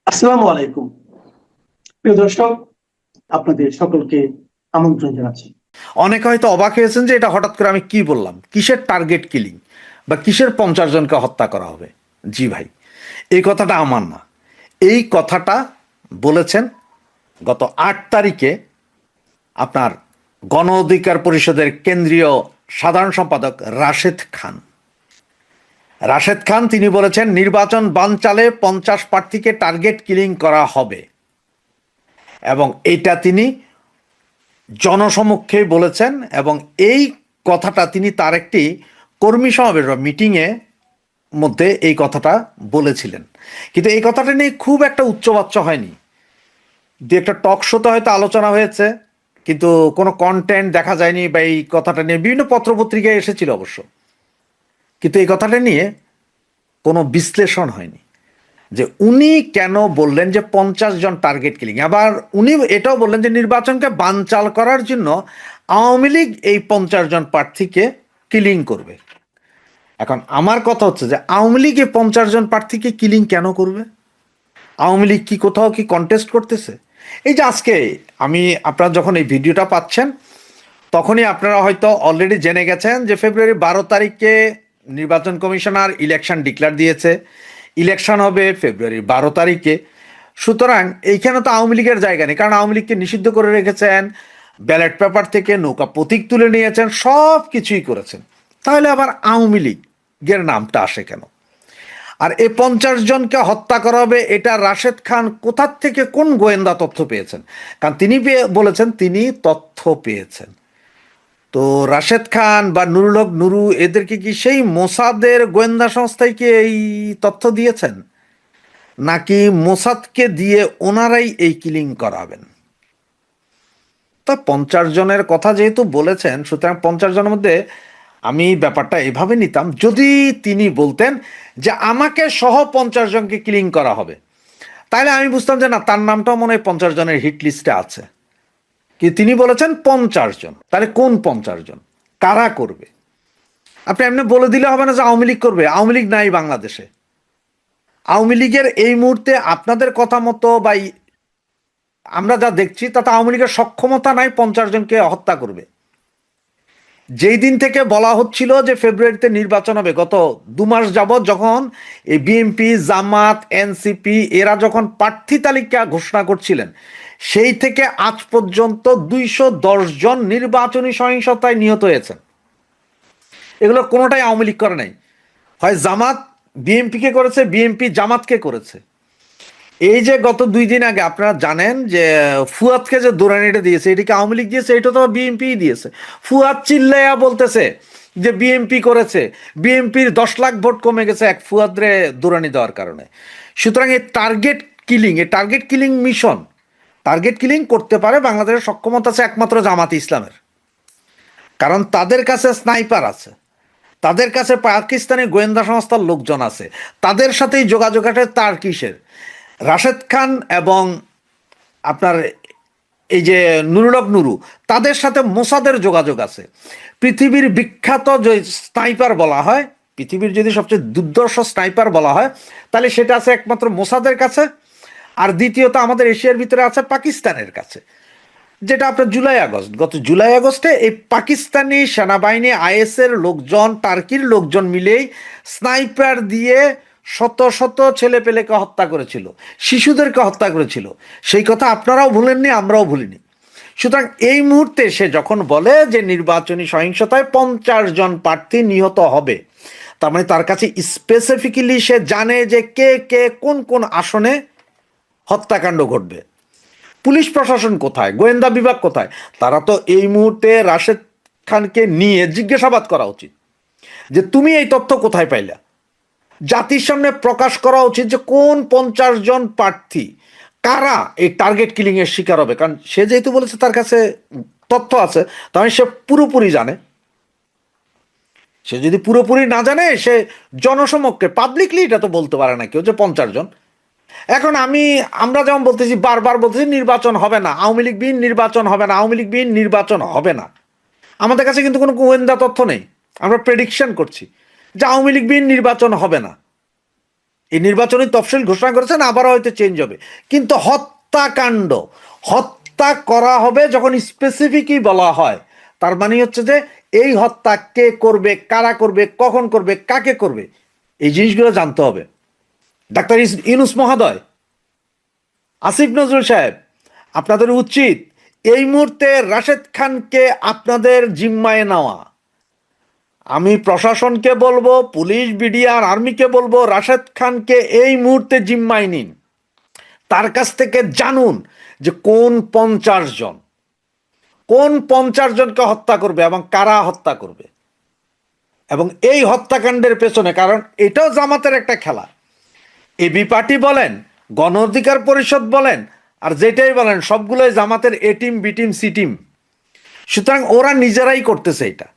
আসসালামু আলাইকুম। প্রিয় দর্শক, আপনাদের সকলকে আমন্ত্রণ জানাচ্ছি। অনেকে হয়তো অবাক হয়েছেন যে এটা হঠাৎ করে আমি কি বললাম, কিসের টার্গেট কিলিং বা কিসের 50 জনকে হত্যা করা হবে। জি ভাই, এই কথাটা আমার না। এই কথাটা বলেছেন গত 8 তারিখে আপনার গণ অধিকার পরিষদের কেন্দ্রীয় সাধারণ সম্পাদক রাশেদ খান। রাশেদ খান তিনি বলেছেন নির্বাচন বানচালে 50 প্রার্থীকে টার্গেট কিলিং করা হবে, এবং এইটা তিনি জনসমক্ষে বলেছেন। এবং এই কথাটা তিনি তার একটি কর্মী সমাবেশ বা মিটিংয়ে মধ্যে এই কথাটা বলেছিলেন। কিন্তু এই কথাটা নিয়ে খুব একটা উচ্চবাচ্য হয়নি। দু একটা টক শোতে হয়তো আলোচনা হয়েছে, কিন্তু কোনো কন্টেন্ট দেখা যায়নি, বা এই কথাটা নিয়ে বিভিন্ন পত্রপত্রিকায় এসেছিল অবশ্য, কিন্তু এই কথাটা নিয়ে কোনো বিশ্লেষণ হয়নি যে উনি কেন বললেন যে 50 জন টার্গেট কিলিং। আবার উনি এটাও বললেন যে নির্বাচনকে বানচাল করার জন্য আওয়ামী লীগ এই 50 জন প্রার্থীকে কিলিং করবে। এখন আমার কথা হচ্ছে যে আওয়ামী লীগ এই 50 জন প্রার্থীকে কিলিং কেন করবে? আওয়ামী লীগ কি কোথাও কি কন্টেস্ট করতেছে? এই যে আজকে আমি, আপনারা যখন এই ভিডিওটা পাচ্ছেন তখনই আপনারা হয়তো অলরেডি জেনে গেছেন যে ফেব্রুয়ারি 12 তারিখে নির্বাচন কমিশনার ইলেকশন ডিক্লেয়ার দিয়েছে। ইলেকশন হবে ফেব্রুয়ারি 12 তারিখে। সুতরাং এইখানে তো আওয়ামী লীগের জায়গা নেই, কারণ আওয়ামী লীগকে নিষিদ্ধ করে রেখেছেন, ব্যালট পেপার থেকে নৌকা প্রতীক তুলে নিয়েছেন, সব কিছুই করেছেন। তাহলে আবার আওয়ামী লীগের নামটা আসে কেন? আর এই 50 জনকে হত্যা করা হবে, এটা রাশেদ খান কোথার থেকে কোন গোয়েন্দা তথ্য পেয়েছেন? কারণ তিনি বলেছেন তিনি তথ্য পেয়েছেন। তো রাশেদ খান বা নুরুল হক নুরু এদেরকে কি সেই মোসাদের গোয়েন্দা সংস্থায় কি এই তথ্য দিয়েছেন, নাকি মোসাদকে দিয়ে ওনারাই এই কিলিং করাবেন? তা 50 জনের কথা যেহেতু বলেছেন, সুতরাং 50 জনের মধ্যে আমি ব্যাপারটা এভাবে নিতাম, যদি তিনি বলতেন যে আমাকে সহ 50 জনকে কিলিং করা হবে, তাহলে আমি বুঝতাম যে না, তার নামটাও মনে হয় 50 জনের হিট লিস্টে আছে। কি তিনি বলেছেন 50 জন, তাহলে কোন 50 জন, কারা করবে? আপনি এমনি বলে দিলে হবে না যে আওয়ামী লীগ করবে। আওয়ামী লীগ নাই বাংলাদেশে। আওয়ামী লীগের এই মুহূর্তে আপনাদের কথা মতো বা আমরা যা দেখছি তাতে আওয়ামী লীগের সক্ষমতা নাই 50 জনকে হত্যা করবে। যেই দিন থেকে বলা হচ্ছিল যে ফেব্রুয়ারিতে নির্বাচন হবে, গত 2 মাস যাবৎ যখন এই বিএনপি, জামাত, এনসিপি এরা যখন প্রার্থী তালিকা ঘোষণা করছিলেন, সেই থেকে আজ পর্যন্ত 210 জন নির্বাচনী সহিংসতায় নিহত হয়েছেন। এগুলো কোনোটাই আওয়ামী লীগ করে নাই। হয় জামাত বিএনপিকে করেছে, বিএনপি জামাতকে করেছে। এই যে গত 2 দিন আগে আপনারা জানেন যে ফুয়াদকে যে দৌড়ানিটা দিয়েছে, এটাকে আওয়ামী লীগ দিয়েছে? এটা তো বিএনপি দিয়েছে। ফুয়াদ চিল্লাইয়া বলতেছে যে বিএনপি করেছে, বিএনপির 10 লাখ ভোট কমে গেছে এক ফুয়াদরে দৌড়ানি দেওয়ার কারণে। সুতরাং এই টার্গেট কিলিং, এই target killing mission, target killing করতে পারে বাংলাদেশের সক্ষমতা আছে একমাত্র জামাতে ইসলামের। কারণ তাদের কাছে স্নাইপার আছে, তাদের কাছে পাকিস্তানি গোয়েন্দা সংস্থার লোকজন আছে, তাদের সাথেই যোগাযোগ আছে। তার কিসের? রাশেদ খান এবং আপনার এই যে নুরুল হক নুরু, তাদের সাথে মোসাদের যোগাযোগ আছে। পৃথিবীর বিখ্যাত যে স্নাইপার বলা হয়, পৃথিবীর যদি সবচেয়ে দুর্ধর্ষ স্নাইপার বলা হয়, তাহলে সেটা আছে একমাত্র মোসাদের কাছে। আর দ্বিতীয়ত আমাদের এশিয়ার ভিতরে আছে পাকিস্তানের কাছে, যেটা আপনার গত জুলাই আগস্টে এই পাকিস্তানি সেনাবাহিনী, আইএসের লোকজন, টার্কির লোকজন মিলেই স্নাইপার দিয়ে শত শত ছেলে পেলেকে হত্যা করেছিল, শিশুদেরকে হত্যা করেছিল। সেই কথা আপনারাও ভুলেননি, আমরাও ভুলিনি। সুতরাং এই মুহূর্তে সে যখন বলে যে নির্বাচনী সহিংসতায় 50 জন প্রার্থী নিহত হবে, তার মানে তার কাছে স্পেসিফিক্যালি সে জানে যে কে কে কোন কোন আসনে হত্যাকাণ্ড ঘটবে। পুলিশ প্রশাসন কোথায়, গোয়েন্দা বিভাগ কোথায়? তারা তো এই মুহূর্তে রাশেদ খানকে নিয়ে জিজ্ঞাসাবাদ করা উচিত যে তুমি এই তথ্য কোথায় পাইলা। জাতির সামনে প্রকাশ করা উচিত যে কোন 50 জন প্রার্থী, কারা এই টার্গেট কিলিং এর শিকার হবে। কারণ সে যেহেতু বলেছে তার কাছে তথ্য আছে, তাহলে সে পুরোপুরি জানে। সে যদি পুরোপুরি না জানে, সে জনসমক্ষে পাবলিকলি এটা তো বলতে পারে না কেউ যে 50 জন। এখন আমরা যেমন বলতেছি, বারবার বলতেছি নির্বাচন হবে না, আওয়ামী লীগ বিহীন নির্বাচন হবে না, আওয়ামী লীগ বিহীন নির্বাচন হবে না। আমাদের কাছে কিন্তু কোনো গোয়েন্দা তথ্য নেই। আমরা প্রেডিকশন করছি যে আওয়ামী লীগ বিহীন নির্বাচন হবে না। এই নির্বাচনী তফসিল ঘোষণা করেছেন, আবার হয়তো চেঞ্জ হবে, কিন্তু হত্যাকাণ্ড, হত্যা করা হবে যখন স্পেসিফিকই বলা হয়, তার মানে হচ্ছে যে এই হত্যা কে করবে, কারা করবে, কখন করবে, কাকে করবে, এই জিনিসগুলো জানতে হবে। ডাক্তার ইউনূস মহোদয়, আসিফ নজরুল সাহেব, আপনাদের উচিত এই মুহূর্তে রাশেদ খানকে আপনাদের জিম্মায় নেওয়া। আমি প্রশাসনকে বলবো, পুলিশ, বিডিআর, আর্মিকে বলবো, রাশেদ খানকে এই মুহূর্তে জিম্মায় নিন। তার কাছ থেকে জানুন যে কোন 50 জনকে হত্যা করবে এবং কারা হত্যা করবে। এবং এই হত্যাকাণ্ডের পেছনে, কারণ এটাও জামাতের একটা খেলা, এবি পার্টি বলেন, গণ অধিকার পরিষদ বলেন, আর যেটাই বলেন, সবগুলোই জামাতের A team, B team, C team. সুতরাং ওরা নিজেরাই করতেছে এটা।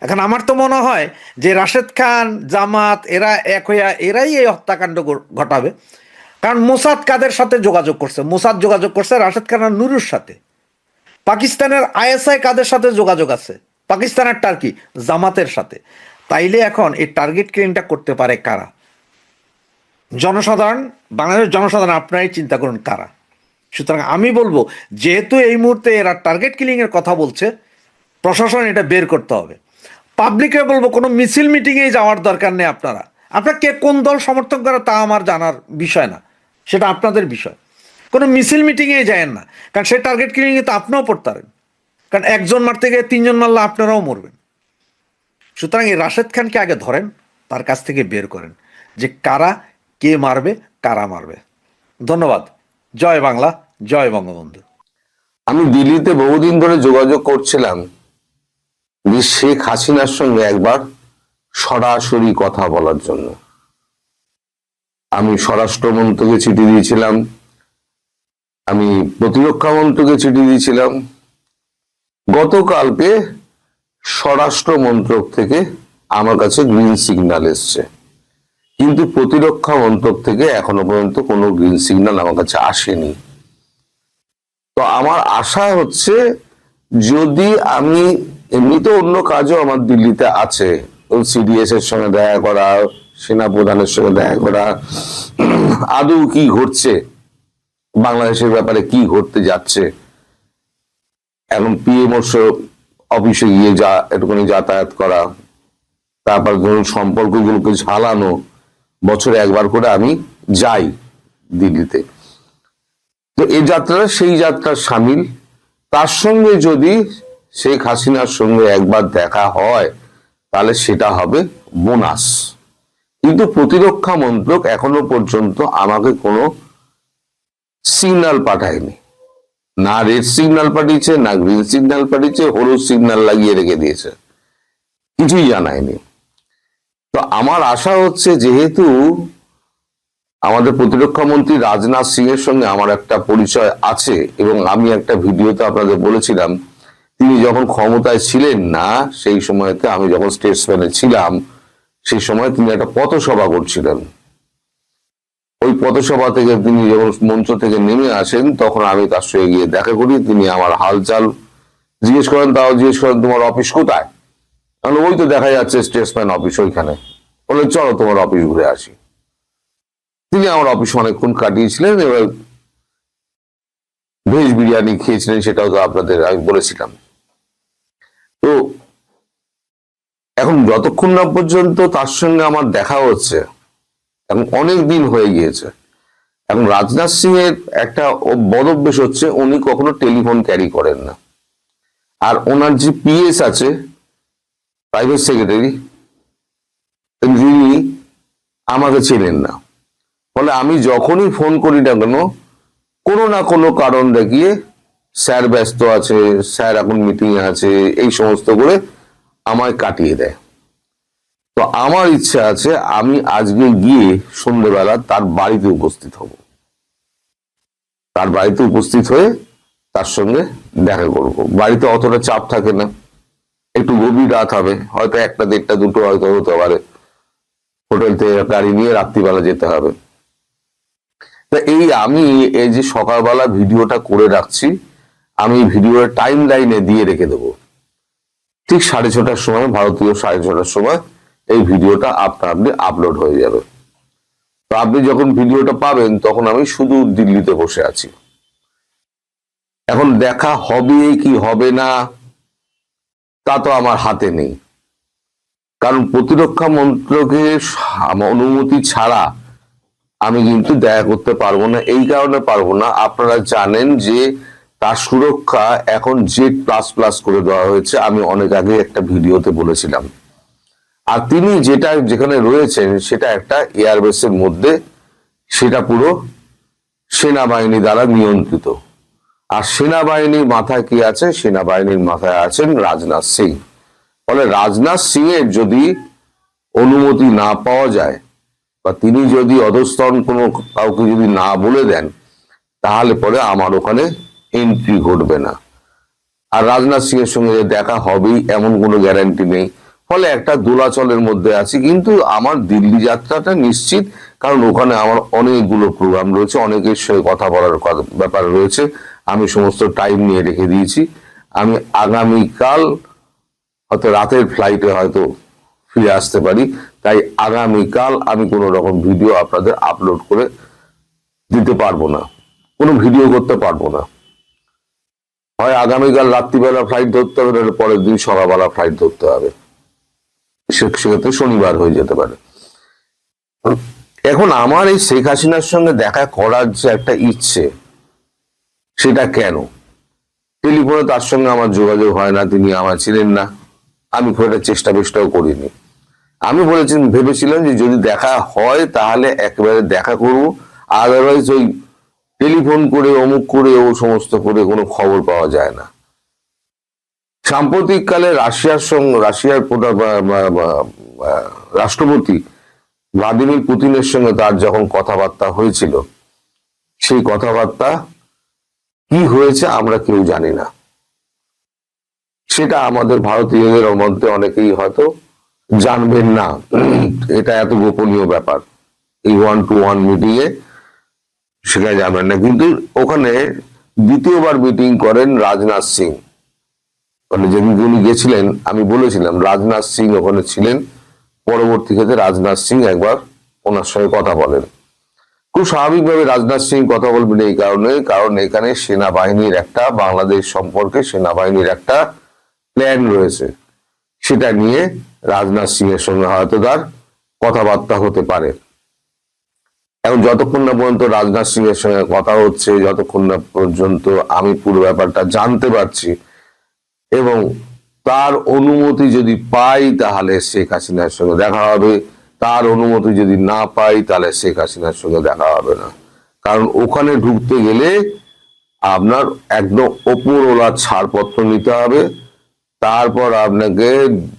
এখন আমার তো মনে হয় যে রাশেদ খান, জামাত, এরা এক হইয়া এরাই এই হত্যাকাণ্ড ঘটাবে। কারণ মোসাদ কাদের সাথে যোগাযোগ করছে? মোসাদ যোগাযোগ করছে রাশেদ খান আর নুরুর সাথে। পাকিস্তানের আইএসআই কাদের সাথে যোগাযোগ আছে? পাকিস্তানের টার্কি, জামাতের সাথে। তাইলে এখন এই টার্গেট কিলিংটা করতে পারে কারা? জনসাধারণ, বাংলাদেশের জনসাধারণ, আপনারাই চিন্তা করুন কারা। সুতরাং আমি বলবো, যেহেতু এই মুহূর্তে এরা টার্গেট কিলিং এর কথা বলছে, প্রশাসন এটা বের করতে হবে। পাবলিকে বলবো, কোনো মিছিল মিটিংয়ে যাওয়ার দরকার নেই। আপনারা কে কোন দল সমর্থন করে তা আমার জানার বিষয় না, সেটা আপনাদের বিষয়। কোনো মিছিল মিটিংয়ে যায়েন না, কারণ সেই টার্গেট কিলিংয়ে তো আপনিও পড়তে পারেন। কারণ একজন মারতে গিয়ে 3 জন মারলে আপনারাও মরবেন। সুতরাং এই রাশেদ খানকে আগে ধরেন, তার কাছ থেকে বের করেন যে কারা, কে মারবে, কারা মারবে। ধন্যবাদ। জয় বাংলা, জয় বঙ্গবন্ধু। আমি দিল্লিতে বহুদিন ধরে যোগাযোগ করছিলাম যে শেখ হাসিনার সঙ্গে একবার সরাসরি কথা বলার জন্য। আমি স্বরাষ্ট্রমন্ত্রীকে চিঠি দিয়েছিলাম, আমি প্রতিরক্ষা মন্ত্রীকে চিঠি দিয়েছিলাম। গতকালকে স্বরাষ্ট্র মন্ত্রক থেকে আমার কাছে গ্রিন সিগন্যাল এসছে, কিন্তু প্রতিরক্ষা মন্ত্রক থেকে এখনো পর্যন্ত কোনো গ্রিন সিগন্যাল আমার কাছে আসেনি। তো আমার আশা হচ্ছে, যদি আমি, এমনিতে অন্য কাজও আমার দিল্লিতে আছে, সিডিএস এর সঙ্গে দেখা করা, সেনা প্রধানের সঙ্গে দেখা করা, আদৌ কি ঘটছে বাংলাদেশের ব্যাপারে, কি ঘটতে যাচ্ছে, এখন পিএম অফিসে গিয়ে একটুখানি যাতায়াত করা, তারপর ধরুন সম্পর্কগুলোকে ঝালানো, বছরে একবার করে আমি যাই দিল্লিতে। তো এই যাত্রাটা সেই যাত্রার সামিল। তার সঙ্গে যদি শেখ হাসিনার সঙ্গে একবার দেখা হয়, তাহলে সেটা হবে বোনাস। কিন্তু প্রতিরক্ষা মন্ত্রক এখনো পর্যন্ত আমাকে কোনো সিগন্যাল পাঠায়নি, না রেড সিগন্যাল পাঠিয়েছে, না গ্রিন সিগন্যাল পাঠিয়েছে, হলুদ সিগন্যাল লাগিয়ে রেখে দিয়েছে, কিছুই জানায়নি। তো আমার আশা হচ্ছে, যেহেতু আমাদের প্রতিরক্ষা মন্ত্রী রাজনাথ সিং এর সঙ্গে আমার একটা পরিচয় আছে, এবং আমি একটা ভিডিওতে আপনাদের বলেছিলাম, তিনি যখন ক্ষমতায় ছিলেন না, সেই সময়তে আমি যখন স্টেটসম্যানে ছিলাম, সেই সময় তিনি একটা পথসভা করছিলেন। ওই পথসভা থেকে তিনি যখন মঞ্চ থেকে নেমে আসেন, তখন আমি তার সঙ্গে গিয়ে দেখা করি। তিনি আমার হালচাল জিজ্ঞেস করেন, তাও জিজ্ঞেস করেন তোমার অফিস কোথায়? ওই তো দেখা যাচ্ছে স্টেটসম্যান অফিস ওইখানে। বলে চলো তোমার অফিস ঘুরে আসি। তিনি আমার অফিস অনেকক্ষণ কাটিয়েছিলেন, এবার ভেজ বিরিয়ানি খেয়েছিলেন, সেটাও তো আপনাদের আমি বলেছিলাম। তো এখন যতক্ষণ না পর্যন্ত তার সঙ্গে আমার দেখা হচ্ছে, এখন অনেক দিন হয়ে গিয়েছে। এখন রাজনাথ সিং এর একটা বদভ্যাস হচ্ছে, উনি কখনো টেলিফোন ক্যারি করেন না। আর ওনার যে পিএস আছে, প্রাইভেট সেক্রেটারি, তিনি আমাকে চেনেন না। ফলে আমি যখনই ফোন করি না কেন, কোনো না কোনো কারণ দেখিয়ে স্যার ব্যস্ত আছে, স্যার এখন মিটিং আছে, এই সমস্ত করে আমায় কাটিয়ে দেয়। তো আমার ইচ্ছা আছে, আমি আজকে গিয়ে সন্ধ্যেবেলা তার বাড়িতে উপস্থিত হব, তার বাড়িতে উপস্থিত হয়ে তার সঙ্গে দেখা করব। বাড়িতে অতটা চাপ থাকে না, একটু গভীর রাত হবে, হয়তো 1টা, 1:30, 2টো হয়তো হতে পারে। হোটেল থেকে গাড়ি নিয়ে রাত্রিবেলা যেতে হবে। তা আমি এই যে সকালবেলা ভিডিওটা করে রাখছি, আমি ভিডিওর টাইম লাইনে দিয়ে রেখে দেবো। ঠিক 6:30টার সময়, ভারতীয় 6:30টার সময় এই ভিডিওটা আপনি আপলোড হয়ে যাবে। তো আপনি যখন ভিডিওটা পাবেন তখন আমি শুধু দিল্লিতে বসে আছি। এখন দেখা হবে কি হবে না তা তো আমার হাতে নেই, কারণ প্রতিরক্ষা মন্ত্রকের অনুমতি ছাড়া আমি কিন্তু দেখা করতে পারবো না। এই কারণে পারবো না, আপনারা জানেন যে তার সুরক্ষা এখন Z++ করে দেওয়া হয়েছে। আমি অনেক আগে একটা ভিডিওতে বলেছিলাম। আর তিনি যেখানে রয়েছেন সেটা একটা এয়ারবেসের মধ্যে, সেটা পুরো সেনাবাহিনী দ্বারা নিয়ন্ত্রিত। আর সেনাবাহিনীর মাথায় কি আছে? সেনাবাহিনীর মাথায় আছেন রাজনাথ সিং। ফলে রাজনাথ সিং এর যদি অনুমতি না পাওয়া যায় বা তিনি যদি অধস্তন কোনো কাউকে যদি না বলে দেন, তাহলে পরে আমার ওখানে এন্ট্রি ঘটবে না। আর রাজনাথ সিং এর সঙ্গে দেখা হবেই এমন কোনো গ্যারান্টি নেই। ফলে একটা দোলাচলের মধ্যে আছি। কিন্তু আমার দিল্লি যাত্রাটা নিশ্চিত, কারণ ওখানে আমার অনেকগুলো প্রোগ্রাম রয়েছে, অনেকের সঙ্গে কথা বলার ব্যাপার রয়েছে। আমি সমস্ত টাইম নিয়ে রেখে দিয়েছি। আমি আগামীকাল হয়তো রাতের ফ্লাইটে হয়তো ফিরে আসতে পারি, তাই আগামীকাল আমি কোনো রকম ভিডিও আপনাদের আপলোড করে দিতে পারবো না, কোনো ভিডিও করতে পারবো না। হয় আগামীকাল রাত্রিবেলা ফ্লাইট ধরতে হবে, নাহলে পরের দিন সকালবেলা ফ্লাইট ধরতে হবে, সেক্ষেত্রে শনিবার হয়ে যেতে পারে। এখন আমার এই শেখ হাসিনার সঙ্গে দেখা করার যে একটা ইচ্ছে, সেটা কেন? টেলিফোনে তার সঙ্গে আমার যোগাযোগ হয় না, তিনি আমার ছিলেন না, আমি খুব একটা চেষ্টাও করিনি। আমি ভেবেছিলাম যে যদি দেখা হয় তাহলে একেবারে দেখা করব, আদারওয়াইজ ওই টেলিফোন করে অমুক করে ও সমস্ত করে কোনো খবর পাওয়া যায় না। সাম্প্রতিককালে রাশিয়ার রাষ্ট্রপতি ভ্লাদিমির পুতিনের সঙ্গে তার যখন কথাবার্তা হয়েছিল, সেই কথাবার্তা কি হয়েছে আমরা কেউ জানি না। সেটা আমাদের ভারতীয়দের মধ্যে অনেকেই হয়তো জানবেন না, এটা এত গোপনীয় ব্যাপার। এই 1-to-1 মিটিং এ সেখানে যাবেন না। কিন্তু ওখানে দ্বিতীয়বার মিটিং করেন রাজনাথ সিং। মানে যেদিন উনি গেছিলেন, আমি বলেছিলাম রাজনাথ সিং ওখানে ছিলেন। পরবর্তী ক্ষেত্রে রাজনাথ সিং একবার ওনার সঙ্গে কথা বলেন। খুব স্বাভাবিকভাবে রাজনাথ সিং কথা বলবেন এই কারণে, কারণ এখানে সেনাবাহিনীর একটা, বাংলাদেশ সম্পর্কে সেনাবাহিনীর একটা প্ল্যান রয়েছে। সেটা নিয়ে রাজনাথ সিং এর সঙ্গে হয়তো তার কথাবার্তা হতে পারে। এখন যতক্ষণ না পর্যন্ত রাজনাথ সিং এর সঙ্গে কথা হচ্ছে, যতক্ষণ না পর্যন্ত আমি পুরো ব্যাপারটা জানতে পারছি এবং তার অনুমতি যদি পাই তাহলে শেখ হাসিনার সঙ্গে দেখা হবে, তার অনুমতি যদি না পাই তাহলে শেখ হাসিনার সঙ্গে দেখা হবে না। কারণ ওখানে ঢুকতে গেলে আপনার একদম ওপরওয়ালার ছাড়পত্র নিতে হবে, তারপর আপনাকে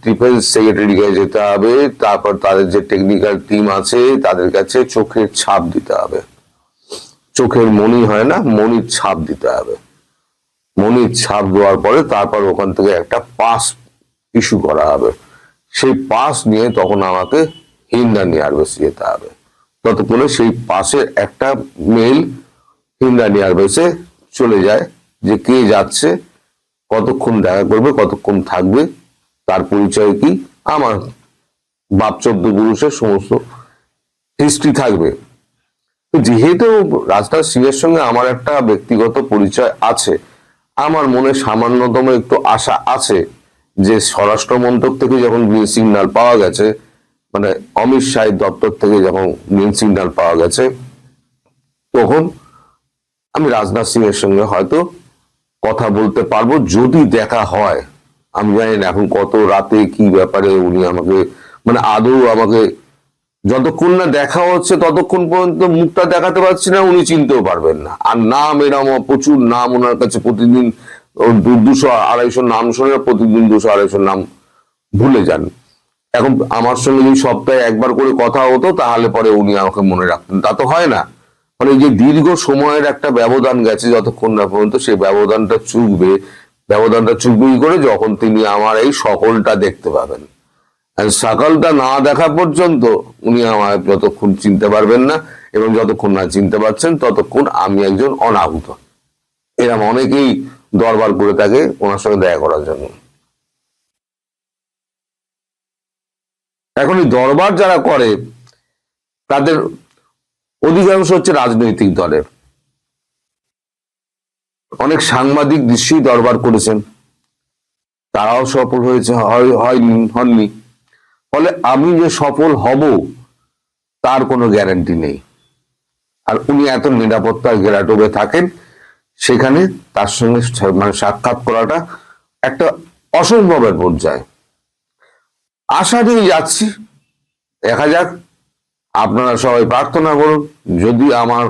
ডিফেন্স সেক্রেটারি কাছে যেতে হবে, তারপর তাদের যে টেকনিক্যাল টিম আছে তাদের কাছে চোখের ছাপ দিতে হবে। চোখের মনি হয় না, মনির ছাপ দিতে হবে। মনির ছাপ দেওয়ার পরে তারপর ওখান থেকে একটা পাস ইস্যু করা হবে। সেই পাস নিয়ে তখন আমাকে হিন্দানি এয়ারবেসে যেতে হবে। ততক্ষণে সেই পাসের একটা মেল হিন্দানি এয়ারবেসে চলে যায় যে কে যাচ্ছে, কতক্ষণ দেখা করবে, কতক্ষণ থাকবে, তার পরিচয় কি, আমার বাপ চোদ্দ পুরুষের সমস্ত হিস্ট্রি থাকবে। যেহেতু রাজনাথ সিং এর সঙ্গে আমার একটা ব্যক্তিগত পরিচয় আছে, আমার মনে সামান্যতম একটু আশা আছে যে স্বরাষ্ট্র মন্ত্রক থেকে যখন গ্রিন সিগন্যাল পাওয়া গেছে, মানে অমিত শাহের দপ্তর থেকে যখন গ্রিন সিগন্যাল পাওয়া গেছে, তখন আমি রাজনাথ সিং এর সঙ্গে হয়তো কথা বলতে পারবো যদি দেখা হয়। আমি জানি না এখন কত রাতে কি ব্যাপারে উনি আমাকে, মানে আদৌ আমাকে, যতক্ষণ না দেখা হচ্ছে ততক্ষণ পর্যন্ত মুখটা দেখাতে পারছি না, উনি চিনতেও পারবেন না। আর নাম এরম প্রচুর নাম ওনার কাছে, প্রতিদিন 200-250 নাম শোনে, প্রতিদিন 200-250 নাম ভুলে যান। এখন আমার সঙ্গে যদি সপ্তাহে একবার করে কথা হতো তাহলে পরে উনি আমাকে মনে রাখতেন, তা তো হয় না। মানে এই যে দীর্ঘ সময়ের একটা ব্যবধান গেছে, যতক্ষণ না পর্যন্ত সেই ব্যবধানটা চুকবে কি করে, যখন তিনি আমার এই সকলটা দেখতে পাবেন। সকালটা না দেখা পর্যন্ত উনি আমায় যতক্ষণ চিনতে পারবেন না, এবং যতক্ষণ না চিনতে পারছেন ততক্ষণ আমি একজন অনাহুত। এরকম অনেকেই দরবার করে থাকে ওনার সঙ্গে দেখা করার জন্য। এখন এই দরবার যারা করে তাদের অধিকাংশ হচ্ছে রাজনৈতিক দলের। অনেক সাংবাদিক নিশ্চয়ই দরবার করেছেন, তারাও সফল হয়েছে, হননি। ফলে আমি যে সফল হব তার কোনো গ্যারান্টি নেই। আর উনি এত নিরাপত্তার ঘেরাটোপে থাকেন, সেখানে তার সঙ্গে মানে সাক্ষাৎ করাটা একটা অসম্ভবের পর্যায়ে। আশা নিয়ে যাচ্ছি, দেখা যাক। আপনারা সবাই প্রার্থনা করুন, যদি আমার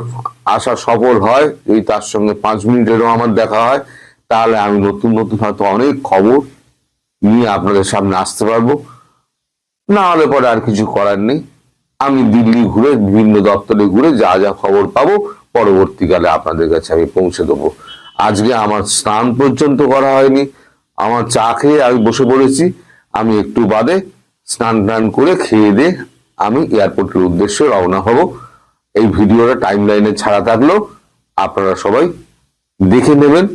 আশা সফল হয়, যদি তার সঙ্গে 5 মিনিটেরও আমার দেখা হয়, তাহলে আমি নতুন নতুন হয়তো অনেক খবর নিয়ে আপনাদের সামনে আসতে পারবো। না হলে পরে আর কিছু করার নেই, আমি দিল্লি ঘুরে, বিভিন্ন দপ্তরে ঘুরে যা যা খবর পাবো পরবর্তীকালে আপনাদের কাছে আমি পৌঁছে দেবো। আজকে আমার স্নান পর্যন্ত করা হয়নি, আমার চা খেয়ে আমি বসে পড়েছি। আমি একটু বাদে স্নান টান করে খেয়ে দিয়ে আমি এয়ারপোর্টের উদ্দেশ্যে রওনা হব। এই ভিডিওটা টাইম লাইনে ছাড়া থাকলেও আপনারা সবাই দেখে নেবেন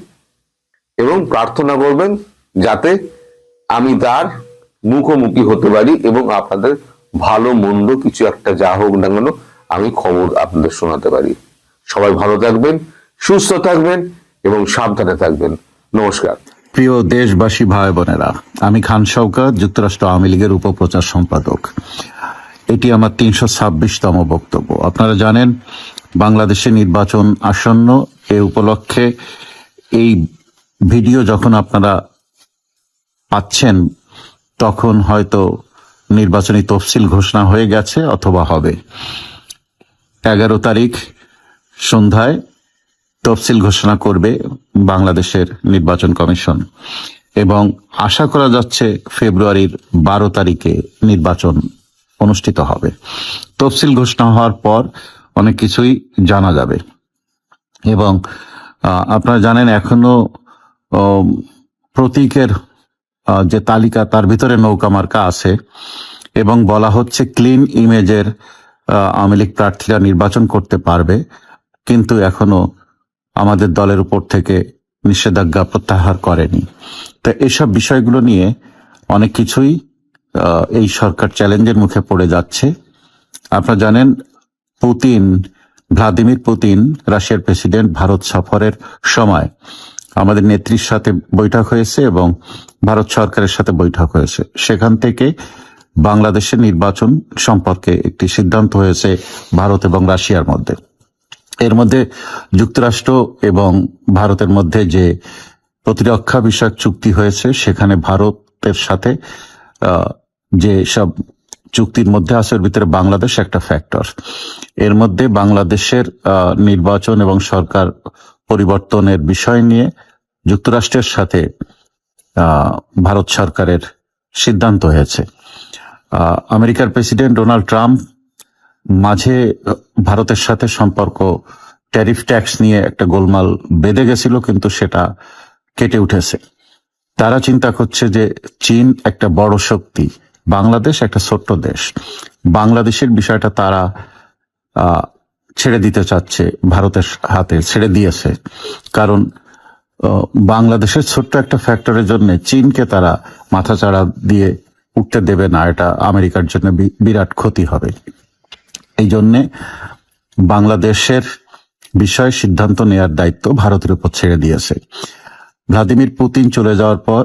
এবং প্রার্থনা করবেন যাতে আমি তার মুখোমুখি হতে পারি এবং আপনাদের ভালো মন্দ কিছু একটা যা হোক না কেন আমি খবর আপনাদের শোনাতে পারি। সবাই ভালো থাকবেন, সুস্থ থাকবেন এবং সাবধানে থাকবেন। নমস্কার। প্রিয় দেশবাসী ভাই বোনেরা, আমি খান শওকত, যুক্তরাষ্ট্র আওয়ামী লীগের উপপ্রচার সম্পাদক। এটি আমার 326তম বক্তব্য। আপনারা জানেন বাংলাদেশে নির্বাচন আসন্ন। এ উপলক্ষে এই ভিডিও যখন আপনারা পাচ্ছেন তখন হয়তো নির্বাচনী তফসিল ঘোষণা হয়ে গেছে অথবা হবে। 11 তারিখ সন্ধ্যায় তফসিল ঘোষণা করবে বাংলাদেশের নির্বাচন কমিশন এবং আশা করা যাচ্ছে ফেব্রুয়ারির 12 তারিখে নির্বাচন অনুষ্ঠিত হবে। তফসিল ঘোষণা হওয়ার পর অনেক কিছুই জানা যাবে এবং আপনারা জানেন এখনো প্রতীকের যে তালিকা তার ভিতরে নৌকা মার্কা আছে এবং বলা হচ্ছে ক্লিন ইমেজের আওয়ামী লীগ প্রার্থীরা নির্বাচন করতে পারবে, কিন্তু এখনো আমাদের দলের উপর থেকে নিষেধাজ্ঞা প্রত্যাহার করেনি। তো এইসব বিষয়গুলো নিয়ে অনেক কিছুই এই সরকার চ্যালেঞ্জের মুখে পড়ে যাচ্ছে। আপনারা জানেন ভ্লাদিমির পুতিন রাশিয়ার প্রেসিডেন্ট ভারত সফরের সময় আমাদের নেত্রীর সাথে বৈঠক হয়েছে এবং ভারত সরকারের সাথে বৈঠক হয়েছে। সেখান থেকে বাংলাদেশের নির্বাচন সম্পর্কে একটি সিদ্ধান্ত হয়েছে ভারত এবং রাশিয়ার মধ্যে। এর মধ্যে যুক্তরাষ্ট্র এবং ভারতের মধ্যে যে প্রতিরক্ষা বিষয়ক চুক্তি হয়েছে সেখানে ভারতের সাথে যে সব চুক্তির মধ্যে আছে এর ভিতরে বাংলাদেশ একটা ফ্যাক্টর। এর মধ্যে বাংলাদেশের নির্বাচন এবং সরকার পরিবর্তনের বিষয় নিয়ে যুক্তরাষ্ট্রের সাথে ভারত সরকারের সিদ্ধান্ত হয়েছে। আমেরিকার প্রেসিডেন্ট ডোনাল্ড ট্রাম্প মাঝে ভারতের সাথে সম্পর্ক ট্যারিফ ট্যাক্স নিয়ে একটা গোলমাল বেঁধে গেছিল, কিন্তু সেটা কেটে উঠেছে। তারা চিন্তা করছে যে চীন একটা বড় শক্তি, বাংলাদেশ একটা ছোট্ট দেশ, বাংলাদেশের বিষয়টা তারা ছেড়ে দিতে চাচ্ছে, ভারতের হাতে ছেড়ে দিয়েছে। কারণ বাংলাদেশের ছোট্ট একটা ফ্যাক্টরের জন্য চীনকে তারা মাথাচাড়া দিয়ে উঠতে দেবে না, এটা আমেরিকার জন্য বিরাট ক্ষতি হবে। এই জন্যে বাংলাদেশের বিষয়ে সিদ্ধান্ত নেয়ার দায়িত্ব ভারতের উপর ছেড়ে দিয়েছে। ভ্লাদিমির পুতিন চলে যাওয়ার পর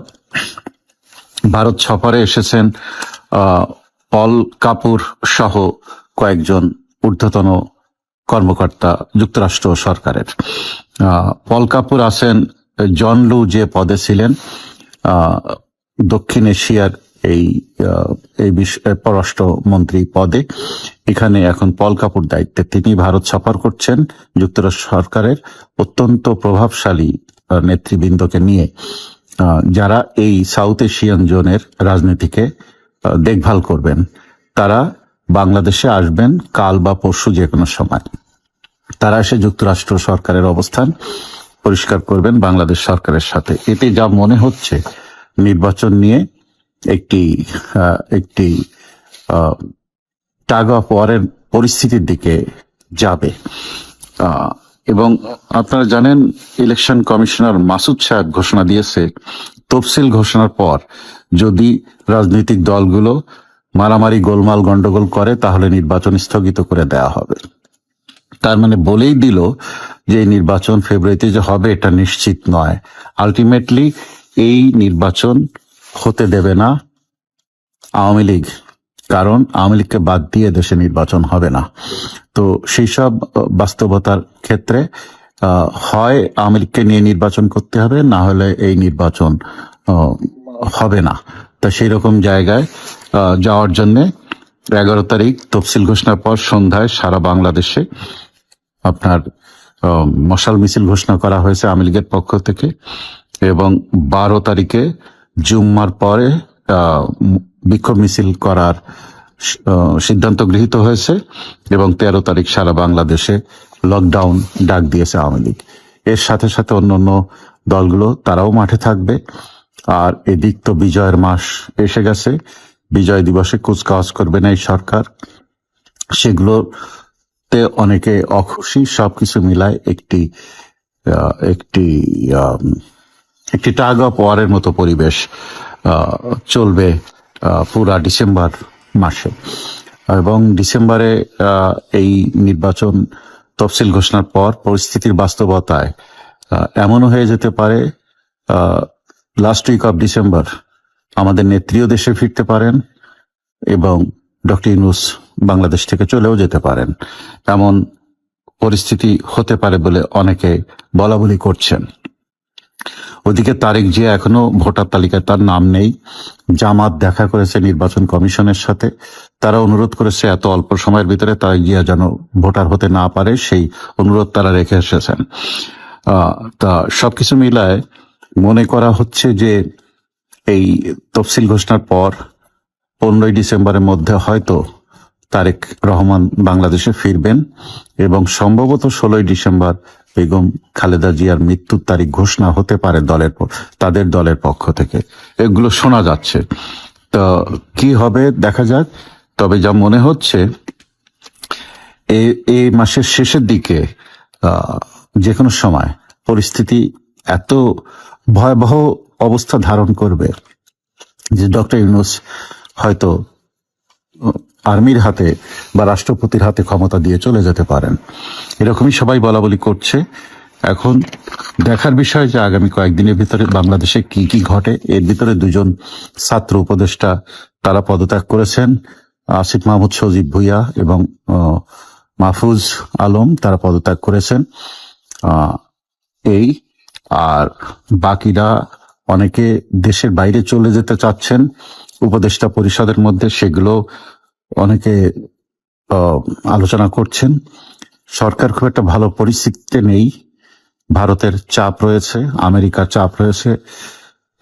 ভারত সফরে এসেছেন পল কাপুর সহ কয়েকজন ঊর্ধ্বতন কর্মকর্তা যুক্তরাষ্ট্র সরকারের। পল কাপুর আছেন জন লু যে পদে ছিলেন দক্ষিণ এশিয়ার এই পররাষ্ট্রমন্ত্রী পদে, এখানে এখন পল কাপুর দায়িত্বে। তিনি ভারত সফর করছেন যুক্তরাষ্ট্র সরকারের অত্যন্ত প্রভাবশালী নেতৃবৃন্দকে নিয়ে, যারা এই সাউথ এশিয়ান জোনের রাজনীতিকে দেখভাল করবেন। তারা বাংলাদেশে আসবেন কাল বা পরশু যে কোনো সময়। তারা এসে যুক্তরাষ্ট্র সরকারের অবস্থান পরিষ্কার করবেন বাংলাদেশ সরকারের সাথে। এতে যা মনে হচ্ছে নির্বাচন নিয়ে একটি টাগ অফ ওয়ারের পরিস্থিতির দিকে যাবে। এবং আপনারা জানেন ইলেকশন কমিশনার মাসুদ সাহেব ঘোষণা দিয়েছে তফসিল ঘোষণার পর যদি রাজনৈতিক দলগুলো মারামারি গোলমাল গন্ডগোল করে তাহলে নির্বাচন স্থগিত করে দেওয়া হবে। তার মানে বলেই দিল যে এই নির্বাচন ফেব্রুয়ারিতে যে হবে এটা নিশ্চিত নয়। আলটিমেটলি এই নির্বাচন হতে দেবে না আওয়ামী লীগ, কারণ আওয়ামী লীগকে বাদ দিয়ে দেশে নির্বাচন হবে না। তো সেই সব বাস্তবতার ক্ষেত্রে হয় আওয়ামী লীগকে নিয়ে নির্বাচন করতে হবে, না হলে এই নির্বাচন হবে না। তা সেই রকম জায়গায় যাওয়ার জন্য 11 তারিখ তফসিল ঘোষণার পর সন্ধ্যায় সারা বাংলাদেশে আপনার মশাল মিছিল ঘোষণা করা হয়েছে আওয়ামী লীগের পক্ষ থেকে, এবং 12 তারিখে জুম্মার পরে বিক্ষোভ মিছিল করার সিদ্ধান্ত গৃহীত হয়েছে, এবং 13 তারিখ সারা বাংলাদেশে লকডাউন ডাক দিয়েছে আওয়ামী লীগ। এর সাথে সাথে অন্যান্য দলগুলো তারাও মাঠে থাকবে। আর এদিক তো বিজয়ের মাস এসে গেছে, বিজয় দিবসে কুচকাওয়াজ করবে না এই সরকার, সেগুলোতে অনেকে অখুশি। সবকিছু মিলায় একটি একটি একটি টাগ অফ ওয়ারের মতো পরিবেশ চলবে পুরা ডিসেম্বর মাসে। এবং ডিসেম্বরে এই নির্বাচন তফসিল ঘোষণার পর পরিস্থিতির বাস্তবতায় এমনও হয়ে যেতে পারে লাস্ট উইক অফ ডিসেম্বর আমাদের নেত্রীও দেশে ফিরতে পারেন এবং ডক্টর ইউনূস বাংলাদেশ থেকে চলেও যেতে পারেন। এমন পরিস্থিতি হতে পারে বলে অনেকে বলাবলি করছেন। ওদিকে তারেক জিয়া এখনো ভোটার তালিকায় তার নাম নেই। জামাত দেখা করেছে নির্বাচন কমিশনের সাথে, তারা অনুরোধ করেছে এত অল্প সময়ের ভিতরে তারেক জিয়া যেন ভোটার হতে না পারে, সেই অনুরোধ তারা রেখে এসেছেন। তা সবকিছু মিলায় মনে করা হচ্ছে যে এই তফসিল ঘোষণার পর 15 ডিসেম্বরের মধ্যে হয়তো তারেক রহমান বাংলাদেশে ফিরবেন, এবং সম্ভবত 16 ডিসেম্বর বেগম খালেদা জিয়ার মৃত্যুর তারিখ ঘোষণা হতে পারে তাদের দলের পক্ষ থেকে। এগুলো শোনা যাচ্ছে, তো কি হবে দেখা যাক। তবে যা মনে হচ্ছে এই মাসের শেষের দিকে যে কোনো সময় পরিস্থিতি এত ভয়াবহ অবস্থা ধারণ করবে যে ডক্টর ইউনূস হয়তো আর্মির হাতে বা রাষ্ট্রপতির হাতে ক্ষমতা দিয়ে চলে যেতে পারেন। এরকমই সবাই বলাবলি করছে। এখন দেখার বিষয় যে আগামী কয়েকদিনের ভিতরে বাংলাদেশে কি কি ঘটে। এর ভিতরে 2জন ছাত্র উপদেষ্টা তারা পদত্যাগ করেছেন, আসিফ মাহমুদ সজীব ভুইয়া এবং মাহফুজ আলম, তারা পদত্যাগ করেছেন। এই আর বাকিরা অনেকে দেশের বাইরে চলে যেতে চাচ্ছেন উপদেষ্টা পরিষদের মধ্যে, সেগুলো অনেকে আলোচনা করছেন। সরকার খুব একটা ভালো পরিস্থিতিতে নেই। ভারতের চাপ রয়েছে, আমেরিকার চাপ রয়েছে,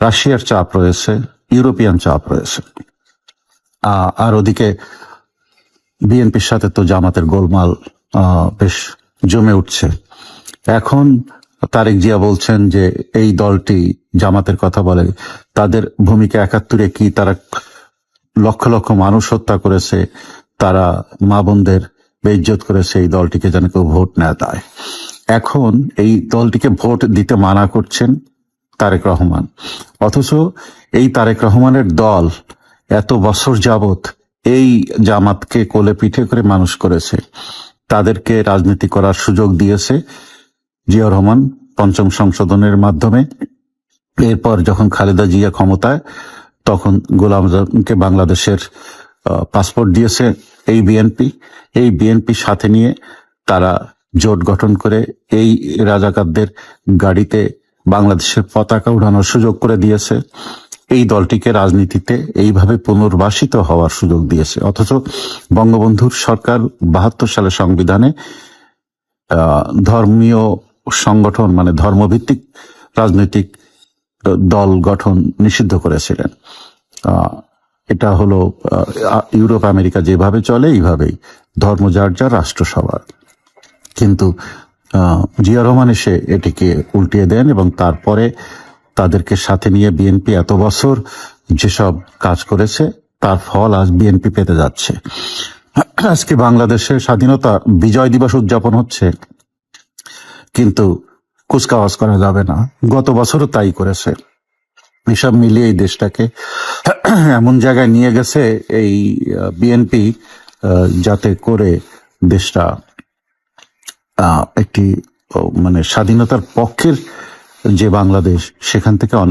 রাশিয়ার চাপ রয়েছে, ইউরোপিয়ান চাপ রয়েছে। আর ওদিকে বিএনপির সাথে তো জামাতের গোলমাল বেশ জমে উঠছে। এখন তারেক জিয়া বলছেন যে এই দলটি জামাতের কথা বলে, তাদের ভূমিকা 71-এ কি তারা লক্ষ লক্ষ মানুষ হত্যা করেছে, তারা মা বোনদের বেইজ্জত করেছে, এই দলটিকে যেন কেউ ভোট না দেয়। এখন এই দলটিকে ভোট দিতে মানা করছেন তারেক রহমান, অথচ এই তারেক রহমানের দল এত বছর যাবত এই জামাতকে কোলে পিঠে করে মানুষ করেছে, তাদেরকে রাজনীতি করার সুযোগ দিয়েছে জিয়া রহমান 5ম সংশোধনের মাধ্যমে। এরপর যখন খালেদা জিয়া ক্ষমতায়, তখন গোলাম আজমকে বাংলাদেশের পাসপোর্ট দিয়েছে এই বিএনপি সাথে নিয়ে তারা জোট গঠন করে এই রাজাকারদের গাড়িতে বাংলাদেশের পতাকা উড়ানোর সুযোগ করে দিয়েছে। এই দলটিকে রাজনীতিতে এইভাবে পুনর্বাসিত হওয়ার সুযোগ দিয়েছে। অথচ বঙ্গবন্ধুর সরকার 72 সালে সংবিধানে ধর্মীয় সংগঠন মানে ধর্মভিত্তিক রাজনৈতিক দল গঠন নিষিদ্ধ করেছিলেন। এটা হলো ইউরোপ আমেরিকা যেভাবে চলে এইভাবেই ধর্ম যার যার রাষ্ট্র সবার। কিন্তু জিয়া রহমান এসে এটিকে উল্টিয়ে দেন এবং তারপরে তাদেরকে সাথে নিয়ে বিএনপি এত বছর যেসব কাজ করেছে তার ফল আজ বিএনপি পেতে যাচ্ছে। আজকে বাংলাদেশের স্বাধীনতা বিজয় দিবস উদযাপন হচ্ছে, কিন্তু কুচকাওয়াজ করা যাবে না, গত বছরও তাই করেছে। এসব মিলিয়ে এই দেশটাকে এমন জায়গায় নিয়ে গেছে এই বিএনপি, যাতে করে দেশটা একটি মানে স্বাধীনতার পক্ষের যে বাংলাদেশ, সেখান থেকে অনেক